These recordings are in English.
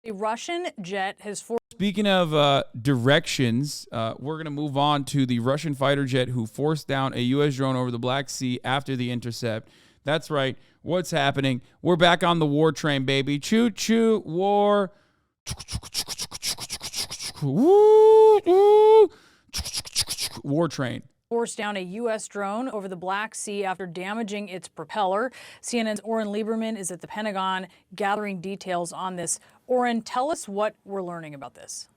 A Russian jet has forced. Speaking of directions, we're going to move on to the Russian fighter jet who forced down a U.S. drone over the Black Sea after the intercept. That's right. What's happening? We're back on the war train, baby. Choo-choo, war. War train. Forced down a U.S. drone over the Black Sea after damaging its propeller. CNN's Oren Lieberman is at the Pentagon gathering details on this. Oren, tell us what we're learning about this.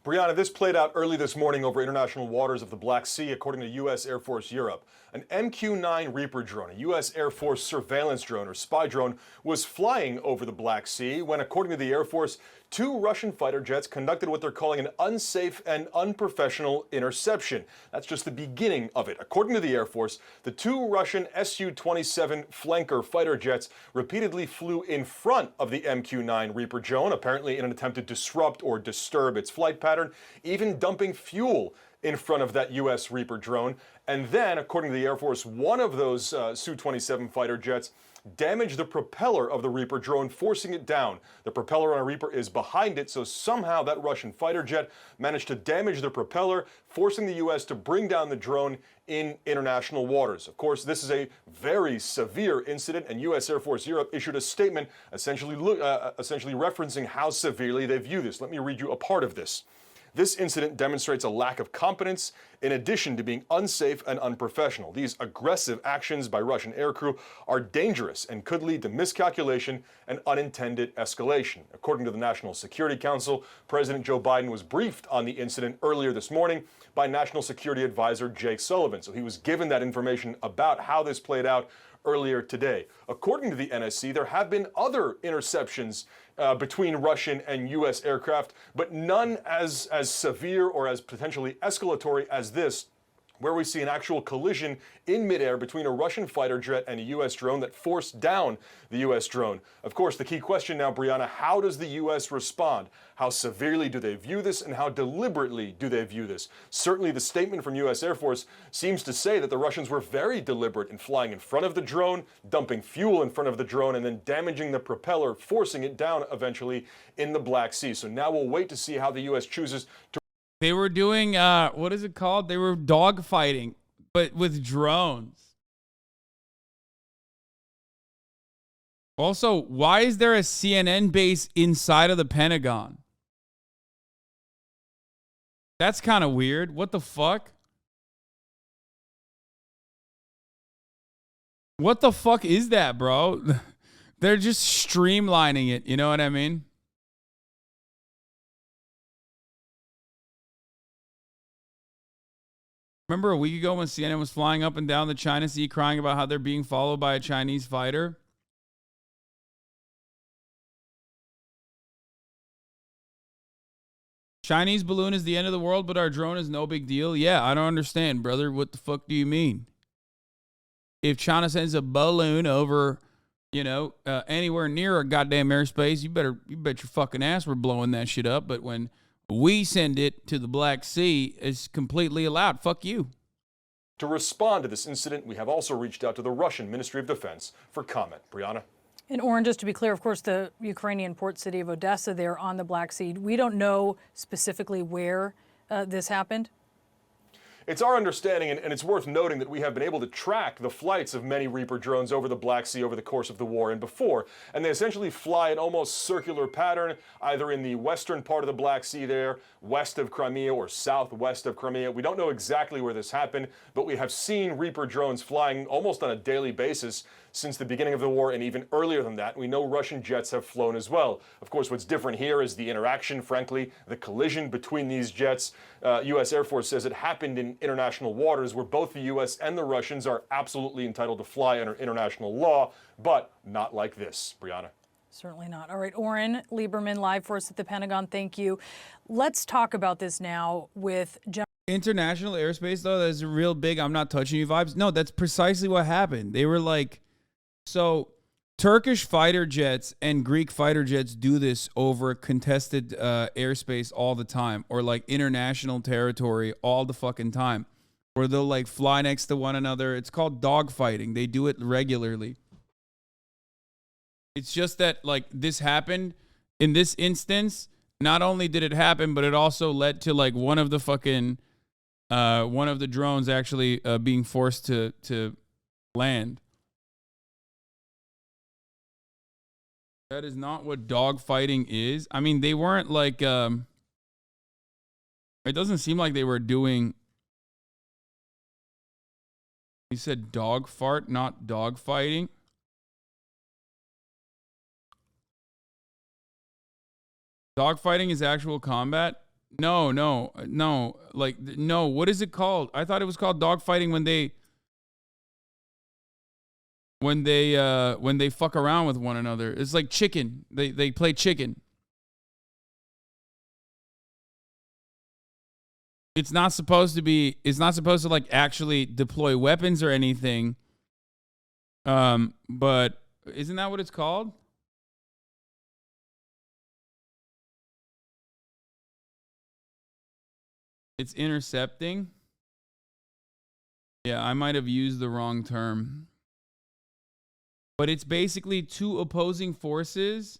Brianna, this played out early this morning over international waters of the Black Sea, according to U.S. Air Force Europe. An MQ-9 Reaper drone, a U.S. Air Force surveillance drone or spy drone, was flying over the Black Sea when, according to the Air Force, two Russian fighter jets conducted what they're calling an unsafe and unprofessional interception. That's just the beginning of it. According to the Air Force, the two Russian Su-27 flanker fighter jets repeatedly flew in front of the MQ-9 Reaper drone, apparently in an attempt to disrupt or disturb its flight pattern, even dumping fuel in front of that U.S. Reaper drone. And then, according to the Air Force, one of those Su-27 fighter jets damaged the propeller of the Reaper drone, forcing it down. The propeller on a Reaper is behind it, so somehow that Russian fighter jet managed to damage the propeller, forcing the U.S. to bring down the drone in international waters. Of course, this is a very severe incident, and U.S. Air Force Europe issued a statement essentially referencing how severely they view this. Let me read you a part of this. This incident demonstrates a lack of competence in addition to being unsafe and unprofessional. These aggressive actions by Russian aircrew are dangerous and could lead to miscalculation and unintended escalation. According to the National Security Council, President Joe Biden was briefed on the incident earlier this morning by National Security Advisor Jake Sullivan. So he was given that information about how this played out earlier today. According to the NSC, there have been other interceptions between Russian and U.S. aircraft, but none as severe or as potentially escalatory as this, where we see an actual collision in midair between a Russian fighter jet and a U.S. drone that forced down the U.S. drone. Of course, the key question now, Brianna, how does the U.S. respond? How severely do they view this, and how deliberately do they view this? Certainly the statement from U.S. Air Force seems to say that the Russians were very deliberate in flying in front of the drone, dumping fuel in front of the drone, and then damaging the propeller, forcing it down eventually in the Black Sea. So now we'll wait to see how the U.S. chooses to. They were doing, what is it called? They were dogfighting, but with drones. Also, why is there a CNN base inside of the Pentagon? That's kind of weird. What the fuck? What the fuck is that, bro? They're just streamlining it. You know what I mean? Remember a week ago when CNN was flying up and down the China Sea crying about how they're being followed by a Chinese fighter? Chinese balloon is the end of the world, but our drone is no big deal. Yeah, I don't understand, brother. What the fuck do you mean? If China sends a balloon over, anywhere near our goddamn airspace, you bet your fucking ass we're blowing that shit up. But when we send it to the Black Sea, it's completely allowed. Fuck you. To respond to this incident, we have also reached out to the Russian Ministry of Defense for comment. Brianna? And Oren, just to be clear, of course, the Ukrainian port city of Odessa there on the Black Sea, we don't know specifically where this happened. It's our understanding, and it's worth noting, that we have been able to track the flights of many Reaper drones over the Black Sea over the course of the war and before. And they essentially fly an almost circular pattern, either in the western part of the Black Sea there, west of Crimea, or southwest of Crimea. We don't know exactly where this happened, but we have seen Reaper drones flying almost on a daily basis since the beginning of the war, and even earlier than that. We know Russian jets have flown as well. Of course, what's different here is the interaction, frankly, the collision between these jets. U.S. Air Force says it happened in international waters where both the U.S. and the Russians are absolutely entitled to fly under international law, but not like this. Brianna? Certainly not. All right, Oren Lieberman, live for us at the Pentagon. Thank you. Let's talk about this now with international airspace, though. That's real big I'm not touching you vibes. No, that's precisely what happened. They were like, so Turkish fighter jets and Greek fighter jets do this over contested airspace all the time, or like international territory all the fucking time, where they'll like fly next to one another. It's called dogfighting. They do it regularly. It's just that like this happened in this instance, not only did it happen, but it also led to like one of the drones actually being forced to land. That is not what dogfighting is. I mean, they weren't like, it doesn't seem like they were doing, you said dog fart, not dogfighting. Dogfighting is actual combat? No. Like, no, what is it called? I thought it was called dogfighting when they fuck around with one another. It's like chicken. They play chicken. It's not supposed to like actually deploy weapons or anything. But isn't that what it's called? It's intercepting. Yeah, I might have used the wrong term. But it's basically two opposing forces.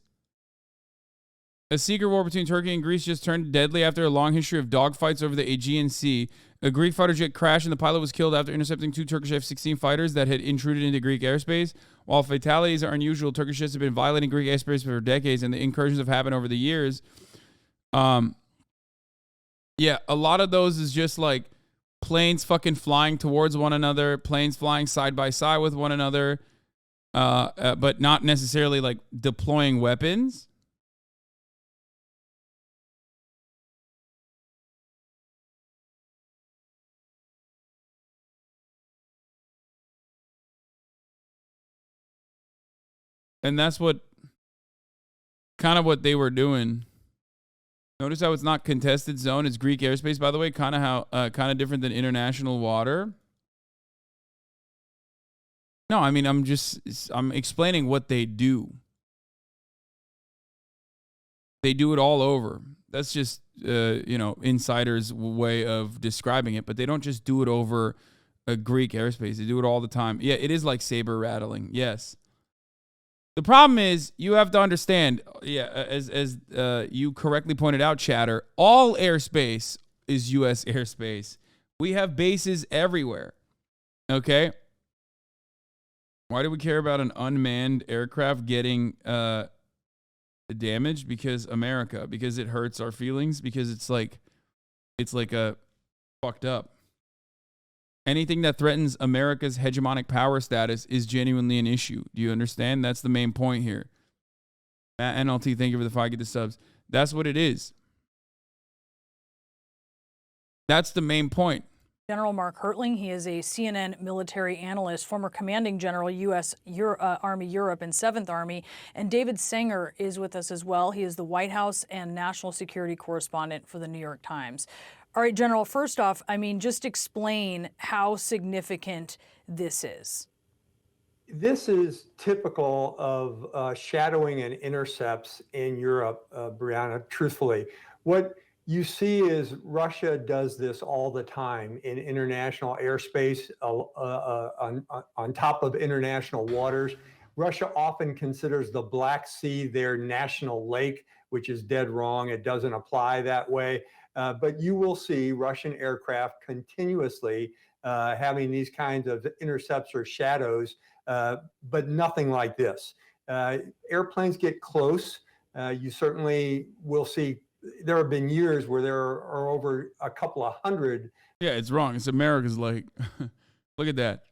A secret war between Turkey and Greece just turned deadly after a long history of dogfights over the Aegean Sea. A Greek fighter jet crashed and the pilot was killed after intercepting two Turkish F-16 fighters that had intruded into Greek airspace. While fatalities are unusual, Turkish jets have been violating Greek airspace for decades, and the incursions have happened over the years. Yeah, a lot of those is just like planes fucking flying towards one another, planes flying side by side with one another, but not necessarily like deploying weapons. And that's what they were doing. Notice how it's not contested zone. It's Greek airspace, by the way. Kind of different than international water. No, I mean, I'm explaining what they do. They do it all over. That's just, insiders' way of describing it. But they don't just do it over a Greek airspace. They do it all the time. Yeah, it is like saber rattling. Yes. The problem is you have to understand, as you correctly pointed out, Chatter, all airspace is U.S. airspace. We have bases everywhere. Okay? Why do we care about an unmanned aircraft getting damaged? Because America. Because it hurts our feelings. Because it's like a fucked up. Anything that threatens America's hegemonic power status is genuinely an issue. Do you understand? That's the main point here. Matt NLT, thank you for the 5 get the subs. That's what it is. That's the main point. General Mark Hertling, he is a CNN military analyst, former commanding general, U.S. Army Europe and 7th Army. And David Sanger is with us as well. He is the White House and national security correspondent for the New York Times. All right, General, first off, I mean, just explain how significant this is. This is typical of shadowing and intercepts in Europe, Brianna, truthfully. What you see is Russia does this all the time in international airspace on top of international waters. Russia often considers the Black Sea their national lake, which is dead wrong. It doesn't apply that way. But you will see Russian aircraft continuously having these kinds of intercepts or shadows, but nothing like this. Airplanes get close. You certainly will see. There have been years where there are over a couple of hundred. Yeah, it's wrong. It's America's lake. Look at that.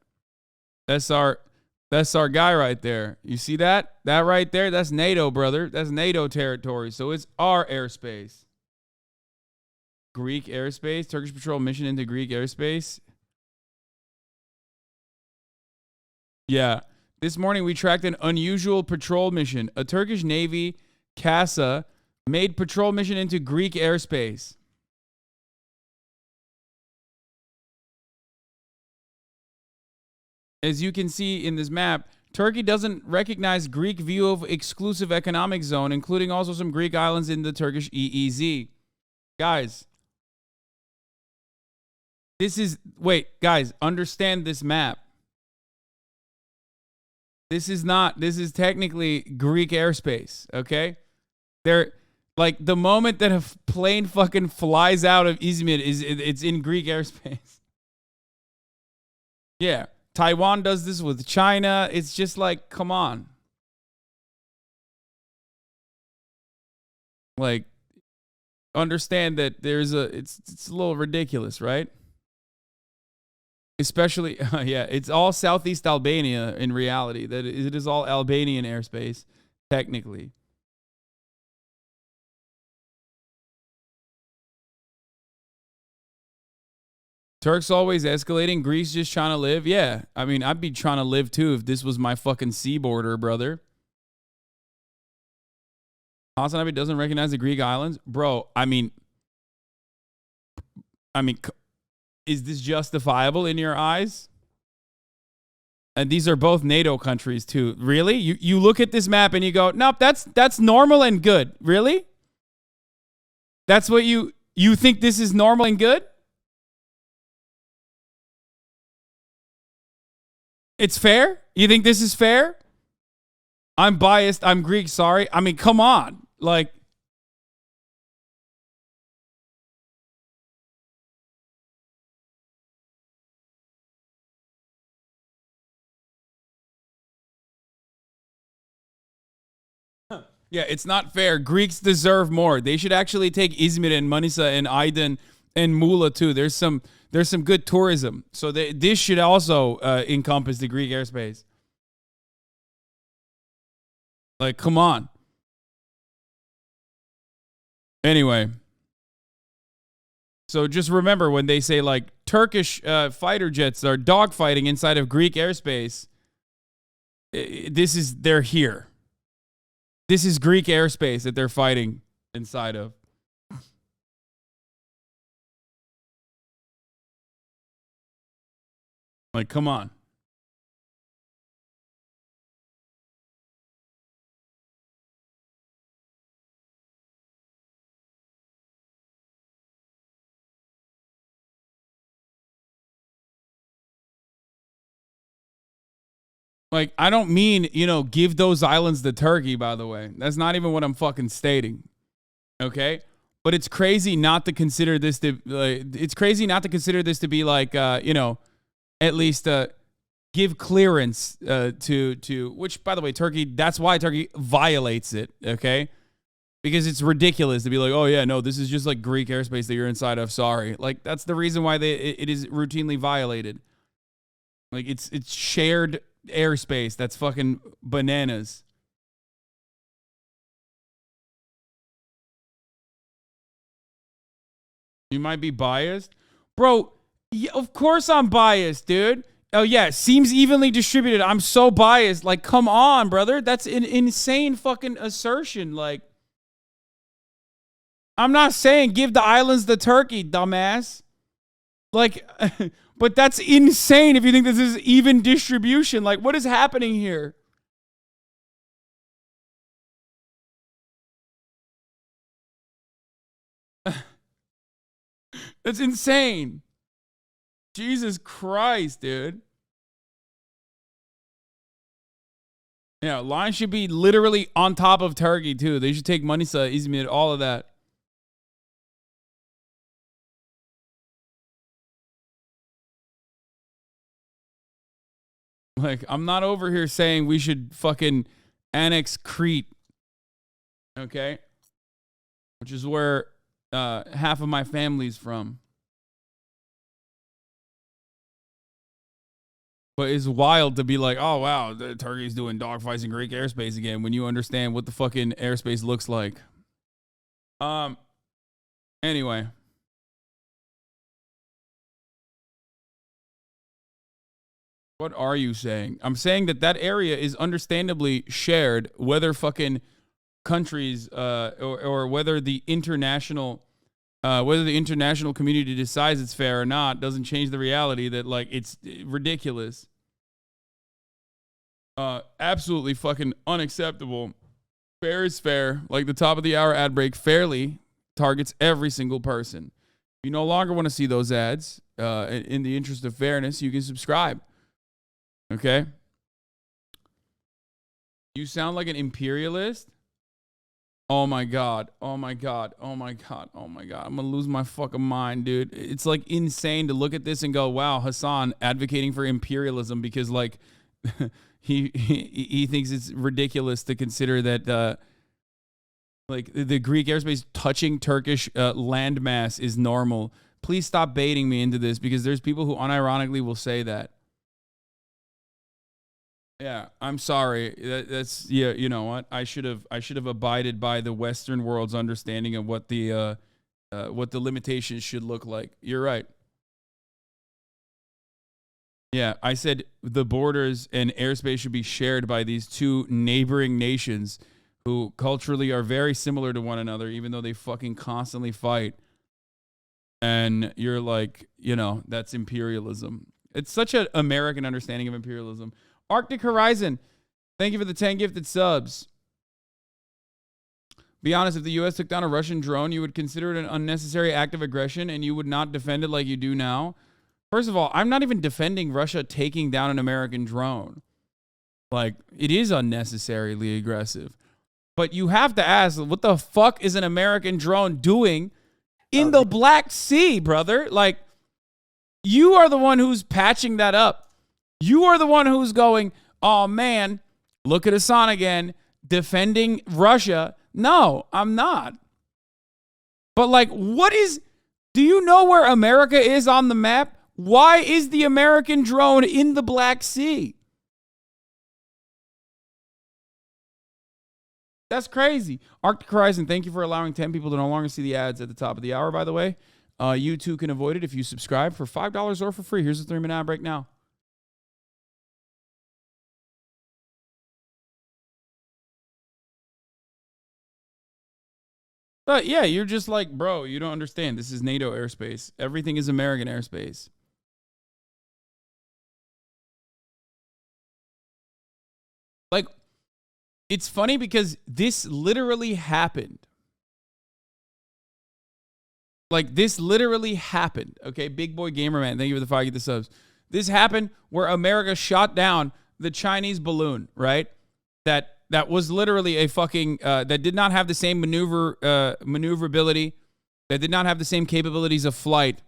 That's our guy right there. You see that? That right there? That's NATO, brother. That's NATO territory. So it's our airspace. Greek airspace, Turkish patrol mission into Greek airspace. Yeah. This morning we tracked an unusual patrol mission. A Turkish Navy CASA made patrol mission into Greek airspace. As you can see in this map, Turkey doesn't recognize Greek view of exclusive economic zone, including also some Greek islands in the Turkish EEZ. Guys, guys, understand this map. This is technically Greek airspace, okay? They're like the moment that a plane fucking flies out of Izmir it's in Greek airspace. Yeah. Taiwan does this with China. It's just like, come on. Like, understand that it's a little ridiculous, right? Especially, yeah, it's all Southeast Albania in reality. That it is all Albanian airspace, technically. Turks always escalating. Greece just trying to live. Yeah, I mean, I'd be trying to live too if this was my fucking sea border, brother. Hasanabi doesn't recognize the Greek islands, bro. I mean, is this justifiable in your eyes? And these are both NATO countries too. Really? You look at this map and you go, nope, that's normal and good. Really? That's what you think this is normal and good? It's fair? You think this is fair? I'm biased. I'm Greek. Sorry. I mean, come on. Like, yeah, it's not fair. Greeks deserve more. They should actually take Izmir and Manisa and Aydın and Muğla too. There's some good tourism. So this should also encompass the Greek airspace. Like, come on. Anyway. So just remember when they say like Turkish fighter jets are dogfighting inside of Greek airspace, they're here. This is Greek airspace that they're fighting inside of. Like, come on. Like, I don't mean, give those islands to Turkey, by the way. That's not even what I'm fucking stating. Okay? But it's crazy not to consider this to be like, at least give clearance to which, by the way, Turkey, that's why Turkey violates it, okay? Because it's ridiculous to be like, oh yeah, no, this is just like Greek airspace that you're inside of, sorry. Like, that's the reason why it is routinely violated. Like, it's shared airspace. That's fucking bananas. You might be biased. Bro, yeah, of course I'm biased, dude. Oh, yeah, seems evenly distributed. I'm so biased. Like, come on, brother. That's an insane fucking assertion. Like, I'm not saying give the islands to Turkey, dumbass. Like, but that's insane if you think this is even distribution. Like, what is happening here? That's insane. Jesus Christ, dude. Yeah, line should be literally on top of Turkey, too. They should take Manisa, Izmir, all of that. Like, I'm not over here saying we should fucking annex Crete. Okay? Which is where half of my family's from. But it's wild to be like, oh, wow, Turkey's doing dogfights in Greek airspace again when you understand what the fucking airspace looks like. Anyway. What are you saying? I'm saying that area is understandably shared, whether fucking countries or whether the international community decides it's fair or not doesn't change the reality that, like, it's ridiculous. Absolutely fucking unacceptable. Fair is fair. Like the top of the hour ad break fairly targets every single person. If you no longer want to see those ads, in the interest of fairness, you can subscribe. Okay? You sound like an imperialist. Oh my God. Oh my God. Oh my God. Oh my God. I'm going to lose my fucking mind, dude. It's like insane to look at this and go, wow, Hasan advocating for imperialism because like he thinks it's ridiculous to consider that like the Greek airspace touching Turkish landmass is normal. Please stop baiting me into this because there's people who unironically will say that. Yeah, I'm sorry. That's yeah. You know what? I should have abided by the Western world's understanding of what the limitations should look like. You're right. Yeah, I said the borders and airspace should be shared by these two neighboring nations who culturally are very similar to one another, even though they fucking constantly fight. And you're like, you know, that's imperialism. It's such an American understanding of imperialism. Arctic Horizon, thank you for the 10 gifted subs. Be honest, if the U.S. took down a Russian drone, you would consider it an unnecessary act of aggression and you would not defend it like you do now? First of all, I'm not even defending Russia taking down an American drone. Like, it is unnecessarily aggressive. But you have to ask, what the fuck is an American drone doing in the Black Sea, brother? Like, you are the one who's patching that up. You are the one who's going, oh man, look at Hasan again, defending Russia. No, I'm not. But like, do you know where America is on the map? Why is the American drone in the Black Sea? That's crazy. Arctic Horizon, thank you for allowing 10 people to no longer see the ads at the top of the hour, by the way. You too can avoid it if you subscribe for $5 or for free. Here's a 3-minute ad break now. But yeah, you're just like, bro, you don't understand. This is NATO airspace. Everything is American airspace. Like, it's funny because this literally happened. Like, this literally happened. Okay, Big Boy Gamer Man, thank you for the 5 get the subs. This happened where America shot down the Chinese balloon, right? That was literally a fucking, that did not have the same maneuverability, that did not have the same capabilities of flight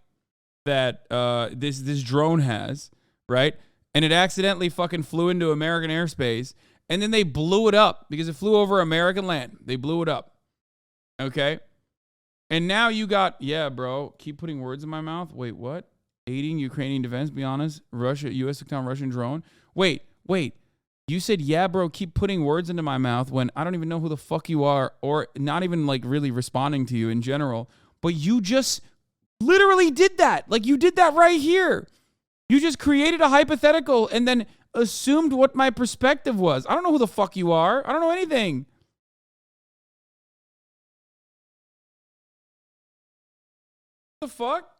that this drone has, right? And it accidentally fucking flew into American airspace, and then they blew it up because it flew over American land. They blew it up, okay? And now you got, yeah, bro, keep putting words in my mouth. Wait, what? Aiding Ukrainian defense, be honest. Russia, U.S. took down Russian drone. Wait. You said, yeah, bro, keep putting words into my mouth when I don't even know who the fuck you are or not even like really responding to you in general. But you just literally did that. Like you did that right here. You just created a hypothetical and then assumed what my perspective was. I don't know who the fuck you are. I don't know anything. What the fuck?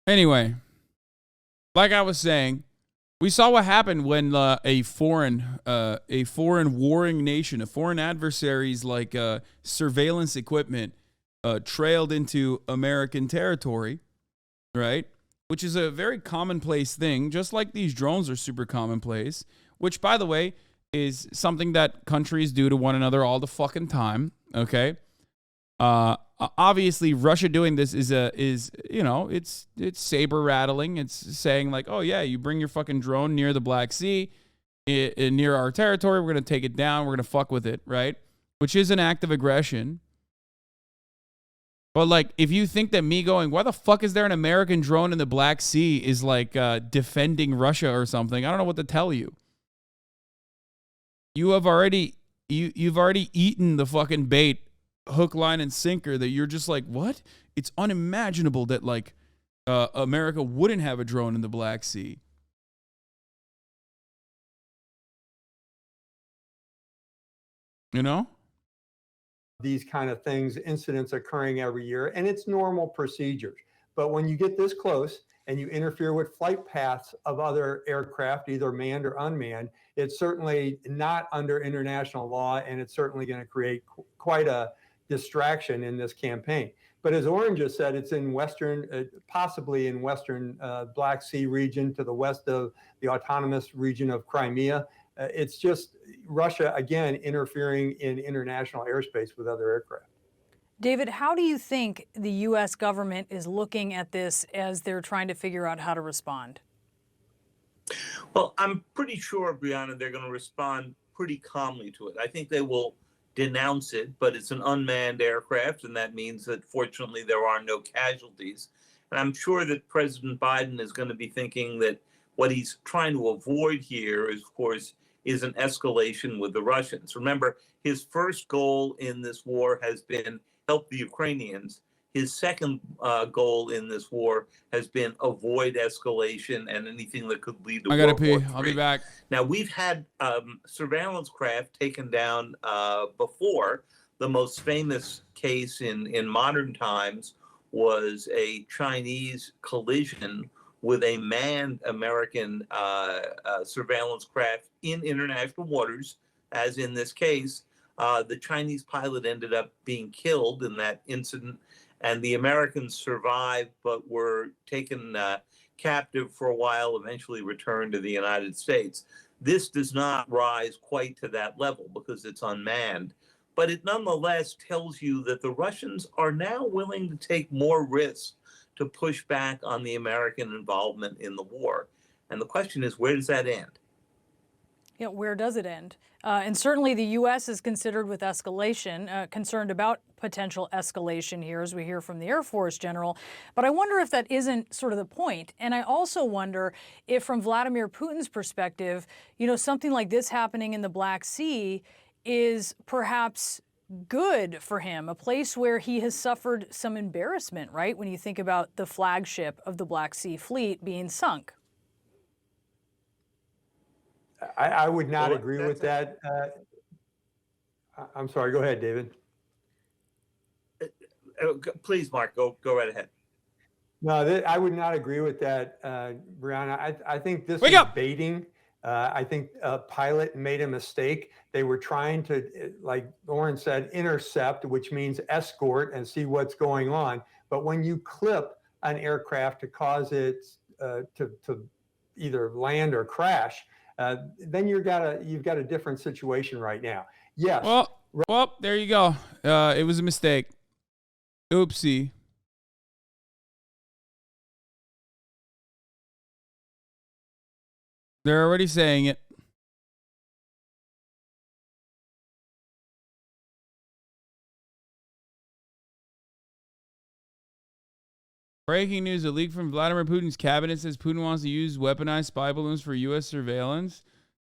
Anyway, like I was saying, we saw what happened when a foreign warring nation, a foreign adversary's like surveillance equipment trailed into American territory, right? Which is a very commonplace thing, just like these drones are super commonplace, which, by the way, is something that countries do to one another all the fucking time, okay? Obviously Russia doing this is you know, it's saber rattling. It's saying like, oh yeah, you bring your fucking drone near the Black Sea, near our territory, we're going to take it down, we're going to fuck with it, right? Which is an act of aggression. But like, if you think that me going, why the fuck is there an American drone in the Black Sea is like defending Russia or something, I don't know what to tell you. You have already you've already eaten the fucking bait, hook, line, and sinker, that you're just like, what? It's unimaginable that like America wouldn't have a drone in the Black Sea. You know? These kind of things, incidents occurring every year, and it's normal procedures. But when you get this close and you interfere with flight paths of other aircraft, either manned or unmanned, it's certainly not under international law, and it's certainly going to create quite a distraction in this campaign. But as Oren just said, it's in western, possibly in western Black Sea region to the west of the autonomous region of Crimea. It's just Russia, again, interfering in international airspace with other aircraft. David, how do you think the U.S. government is looking at this as they're trying to figure out how to respond? Well, I'm pretty sure, Brianna, they're going to respond pretty calmly to it. I think they will denounce it, but it's an unmanned aircraft, and that means that fortunately there are no casualties. And I'm sure that President Biden is going to be thinking that what he's trying to avoid here is, of course, is an escalation with the Russians. Remember, his first goal in this war has been help the Ukrainians. His second goal in this war has been avoid escalation and anything that could lead to I gotta World War pee. III. I'll be back. Now, we've had surveillance craft taken down before. The most famous case in modern times was a Chinese collision with a manned American surveillance craft in international waters, as in this case. The Chinese pilot ended up being killed in that incident, and the Americans survived but were taken captive for a while, eventually returned to the United States. This does not rise quite to that level because it's unmanned, but it nonetheless tells you that the Russians are now willing to take more risks to push back on the American involvement in the war. And the question is, where does that end? Yeah, where does it end? And certainly the U.S. is considered with escalation, concerned about potential escalation here, as we hear from the Air Force General. But I wonder if that isn't sort of the point. And I also wonder if, from Vladimir Putin's perspective, you know, something like this happening in the Black Sea is perhaps good for him, a place where he has suffered some embarrassment, right? When you think about the flagship of the Black Sea Fleet being sunk. I would not agree with that. I'm sorry. Go ahead, David. Please, Mark, go right ahead. No, I would not agree with that, Brianna. I think this Wake is up! baiting. I think a pilot made a mistake. They were trying to, like Lauren said, intercept, which means escort and see what's going on. But when you clip an aircraft to cause it to either land or crash, then you've got a different situation right now. Yes. Well, there you go. It was a mistake. Oopsie. They're already saying it. Breaking news, a leak from Vladimir Putin's cabinet says Putin wants to use weaponized spy balloons for U.S. surveillance.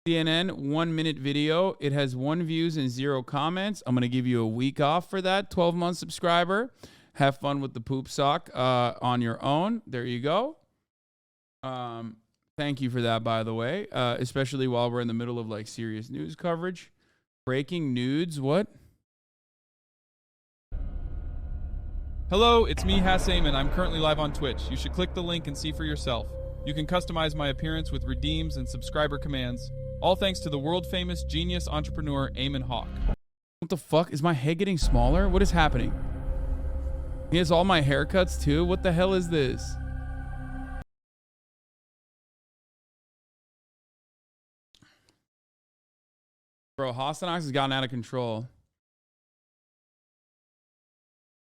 CNN 1-minute video. It has 1 views and 0 comments. I'm going to give you a week off for that, 12-month subscriber. Have fun with the poop sock on your own. There you go. Thank you for that, by the way, especially while we're in the middle of like serious news coverage. Breaking nudes, what? Hello, it's me, Hasan, and I'm currently live on Twitch. You should click the link and see for yourself. You can customize my appearance with redeems and subscriber commands, all thanks to the world-famous genius entrepreneur Eamon Hawk. What the fuck? Is my head getting smaller? What is happening? He has all my haircuts too? What the hell is this? Bro, Hasanabi has gotten out of control.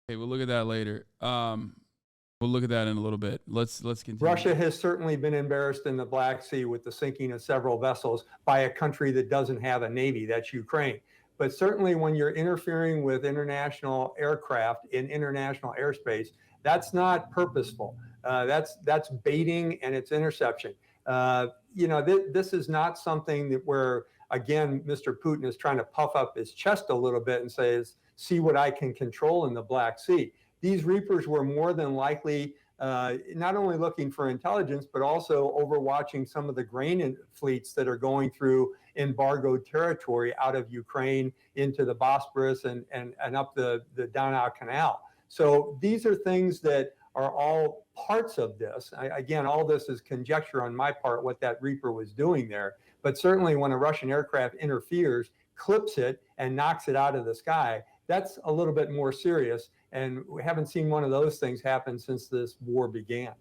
Okay, we'll look at that later. We'll look at that in a little bit. Let's continue. Russia has certainly been embarrassed in the Black Sea with the sinking of several vessels by a country that doesn't have a navy. That's Ukraine. But certainly when you're interfering with international aircraft in international airspace, that's not purposeful. That's baiting and it's interception. This is not something that where, again, Mr. Putin is trying to puff up his chest a little bit and says, see what I can control in the Black Sea. These Reapers were more than likely not only looking for intelligence, but also overwatching some of the grain fleets that are going through embargoed territory out of Ukraine into the Bosporus and up the Danube Canal. So these are things that are all parts of this. Again, all this is conjecture on my part, what that Reaper was doing there. But certainly when a Russian aircraft interferes, clips it, and knocks it out of the sky, that's a little bit more serious. And we haven't seen one of those things happen since this war began.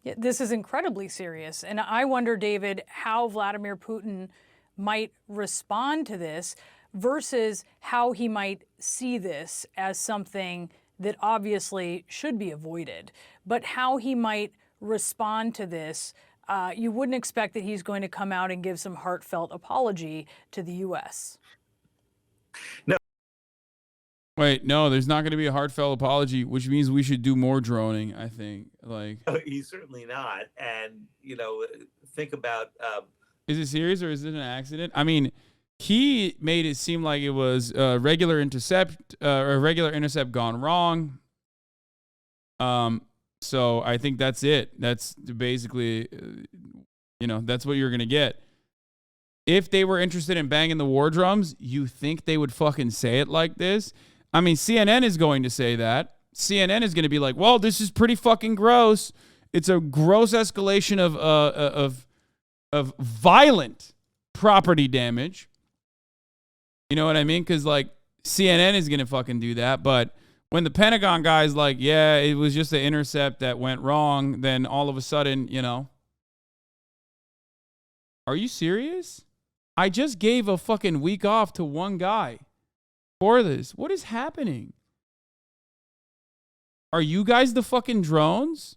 Yeah, this is incredibly serious. And I wonder, David, how Vladimir Putin might respond to this versus how he might see this as something that obviously should be avoided, but how he might respond to this. You wouldn't expect that he's going to come out and give some heartfelt apology to the U.S. No. Wait, no, there's not going to be a heartfelt apology, which means we should do more droning, I think. Like, He's certainly not. And, you know, think about... is it serious or is it an accident? I mean, he made it seem like it was a regular intercept gone wrong. So I think that's it. That's basically, that's what you're going to get. If they were interested in banging the war drums, you think they would fucking say it like this? I mean, CNN is going to say that. CNN is going to be like, well, this is pretty fucking gross. It's a gross escalation of violent property damage. You know what I mean? Because, like, CNN is going to fucking do that. But when the Pentagon guy's like, yeah, it was just an intercept that went wrong, then all of a sudden, are you serious? I just gave a fucking week off to one guy for this. What is happening? Are you guys the fucking drones?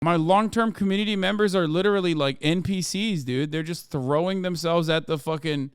My long-term community members are literally like NPCs, dude. They're just throwing themselves at the fucking...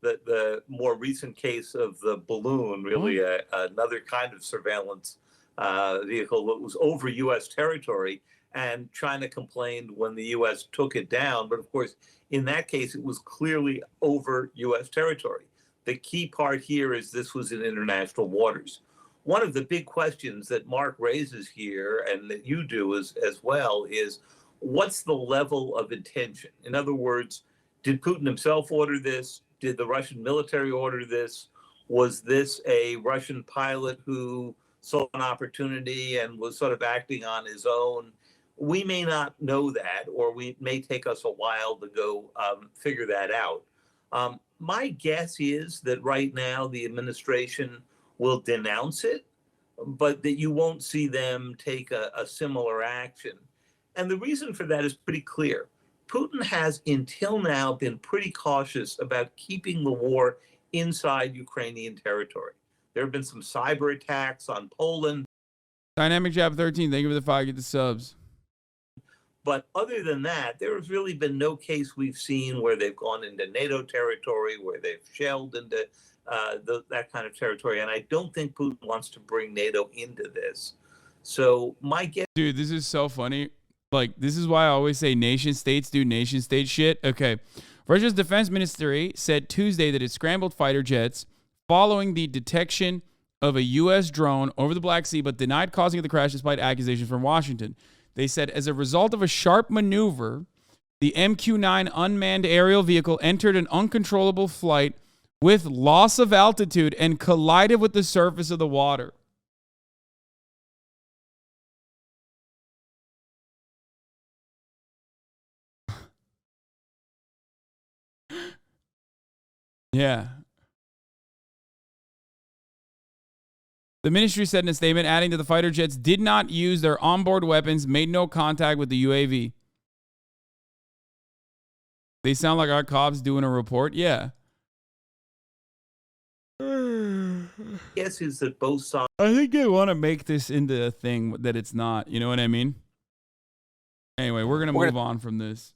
The more recent case of the balloon, really another kind of surveillance vehicle that was over U.S. territory, and China complained when the U.S. took it down. But of course, in that case, it was clearly over U.S. territory. The key part here is this was in international waters. One of the big questions that Mark raises here, and that you do as well, is what's the level of intention? In other words, did Putin himself order this? Did the Russian military order this? Was this a Russian pilot who saw an opportunity and was sort of acting on his own? We may not know that, or it may take us a while to go figure that out. My guess is that right now the administration will denounce it, but that you won't see them take a similar action. And the reason for that is pretty clear. Putin has until now been pretty cautious about keeping the war inside Ukrainian territory. There have been some cyber attacks on Poland. Dynamic Jab 13, thank you for the 5, get the subs. But other than that, there has really been no case we've seen where they've gone into NATO territory, where they've shelled into that kind of territory. And I don't think Putin wants to bring NATO into this. So my guess... Dude, this is so funny. Like, this is why I always say nation states do nation state shit. Okay. Russia's defense ministry said Tuesday that it scrambled fighter jets following the detection of a U.S. drone over the Black Sea, but denied causing the crash despite accusations from Washington. They said as a result of a sharp maneuver, the MQ-9 unmanned aerial vehicle entered an uncontrollable flight with loss of altitude and collided with the surface of the water. Yeah. The ministry said in a statement, adding that the fighter jets did not use their onboard weapons, made no contact with the UAV. They sound like our cops doing a report? Yeah. Guess is that both sides... I think they want to make this into a thing that it's not. You know what I mean? Anyway, we're going to move on from this.